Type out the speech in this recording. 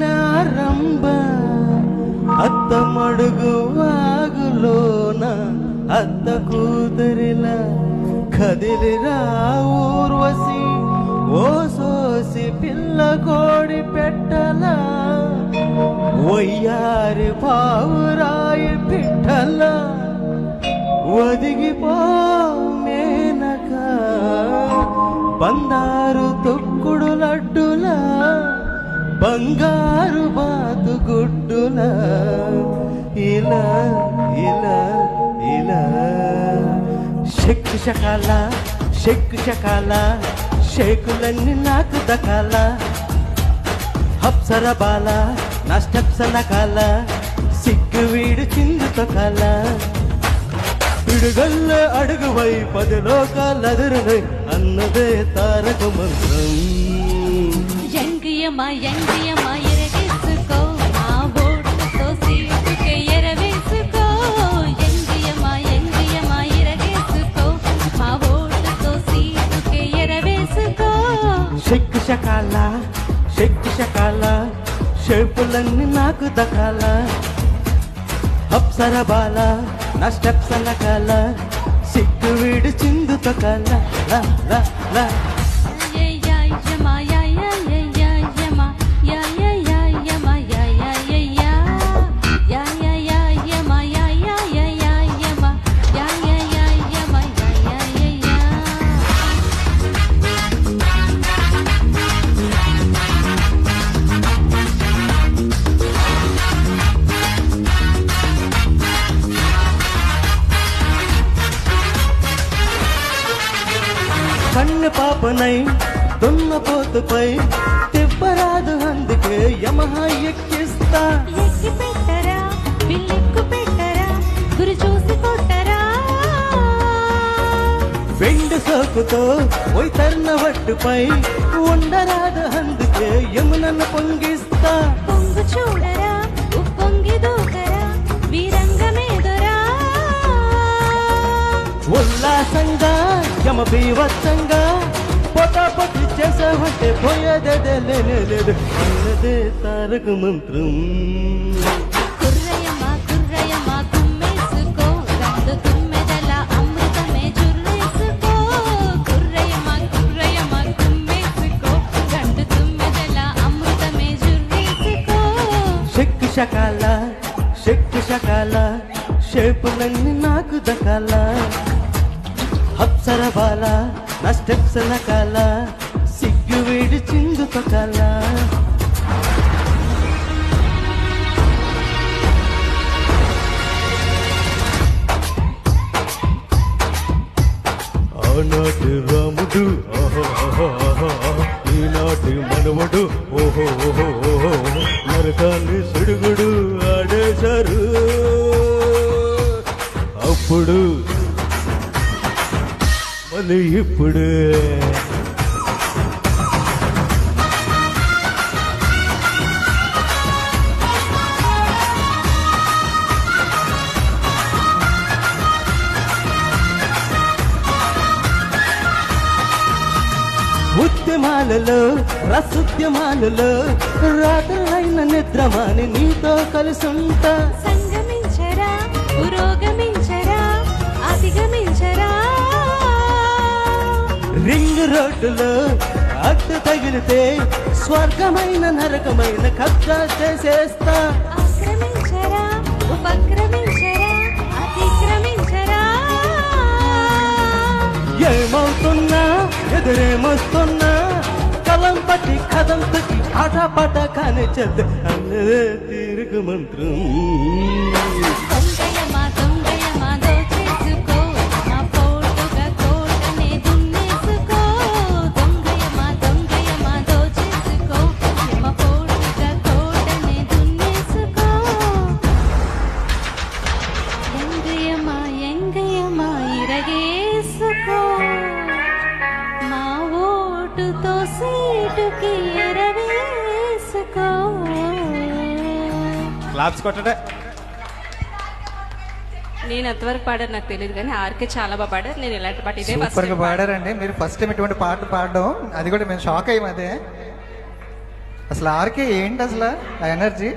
నారంబ అత్త మడుగు వాగులోన అత్త కూతురిలా కదిలిరా ఊర్వశి ఓ సోసి పిల్ల కోడి పెట్టలా వయ్యారి పావురాయి పిట్టలా ఒదిగిపో మేనక బంగారు తొక్కుడు లడ్డులా బంగారు బాతు గుడ్డులా ఇలా ఇలా ఇలా షెక్కు షకాల షెక్కు షకాల షేకులన్నీ నాకు దకాల హప్సర బాల నా స్టెప్స్ నకాల సిగ్గు వీడు చిందు తొకాల పిడుగల్ల అడుగువై 10 లోకాలెదురునై అన్నదే తారక మంత్రం ఎంగియమా ఎరగేసుకో నా ఓటుతో సీటుకే ఎరవేసుకో ఎంగియమా ఎరగేసుకో మా ఓటుతో సీటుకే ఎరవేసుకో షెక్కు షకాల షేపులన్నీ నాకు దకాల అప్సర బాల నా స్టెప్స్ నకాల సిగ్గు వీడు చిందు తొకాల లా లా లా కన్ను పాపనై దున్నపోతుపై తిప్పరాదు అందుకే యమహా ఎక్కిస్తా ఎక్కి పెట్టరా బిల్లెక్కు పెట్టరా గురి చూసి కొట్టరా వెండి సోకుతో వైతర్న వట్టుపై ఉండరాదు అందుకే యమునన్ను పొంగిస్తా పొంగు చూడరా ఉప్పొంగి దూకరా వీరంగమేదరా ఉల్లాసంగా యమ బీవత్సంగా పొటాపొట్టి చేసావంటే పోయేదే లేదు అన్నదే తారక మంత్రం కుర్రయమా కుమ్మేసుకో రంగు తుమ్మెదల అమృతమే జుర్రేసుకో కుర్రయమా కుమ్మేసుకో రంగు తుమ్మెదల అమృతమే జుర్రేసుకో షెక్కు షకాల షేపులన్నీ నాకు దకాల అప్సర బాల నా స్టెప్స్ నకాల సిగ్గు వీడి చిందు తొకాల ఆనాటి రాముడు ఈనాటి మనవడు ఓహో ఓహో ఓహో నరకాన్ని సుడుగుడు ఆడేశారు అప్పుడు మళ్ళీ ఇప్పుడు ఉద్యమాలలో రసోద్యమాలలో రాత్రులైన నిద్రమాని నీతో కలిసుంటా సంగమించరా పురోగమించరా అధిగమించరా రింగ్ రోడ్డులో అడ్డు తగిలితే స్వర్గమైన నరకమైన కబ్జా చేసేస్తా ఆక్రమించరా ఉపక్రమించరా అతిక్రమించరా ఏమవుతున్నా ఎదురేమొస్తున్నా కలం పట్టి కథం తొక్కి ఆటపాట కానిచ్చద్దు అన్నదే తీరుక మంత్రం దొంగయమా దోచేసుకో నా పోటుగా కోటనే దున్నేసుకో దొంగయమా దోచేసుకో యమ పోటుగా కోటనే దున్నేసుకో ఎంగయమా ఇరగేసుకో మా ఓటుతో సీటుకి ఎరవేసుకో క్లాప్స్ కొట్టడే నేను ఎంతవరకు పాడారు నాకు తెలియదు కానీ ఆర్కే చాలా బాగా పాడారు. నేను ఇలాంటి పాట ఇదే ఫస్ట్ సూపర్ గా పాడారండి మీరు. ఫస్ట్ టైం ఇటువంటి పాట పాడడం అది కూడా మేము షాక్ అయ్యాం. అదే అసలు ఆర్కే ఏంటి అసలు ఆ ఎనర్జీ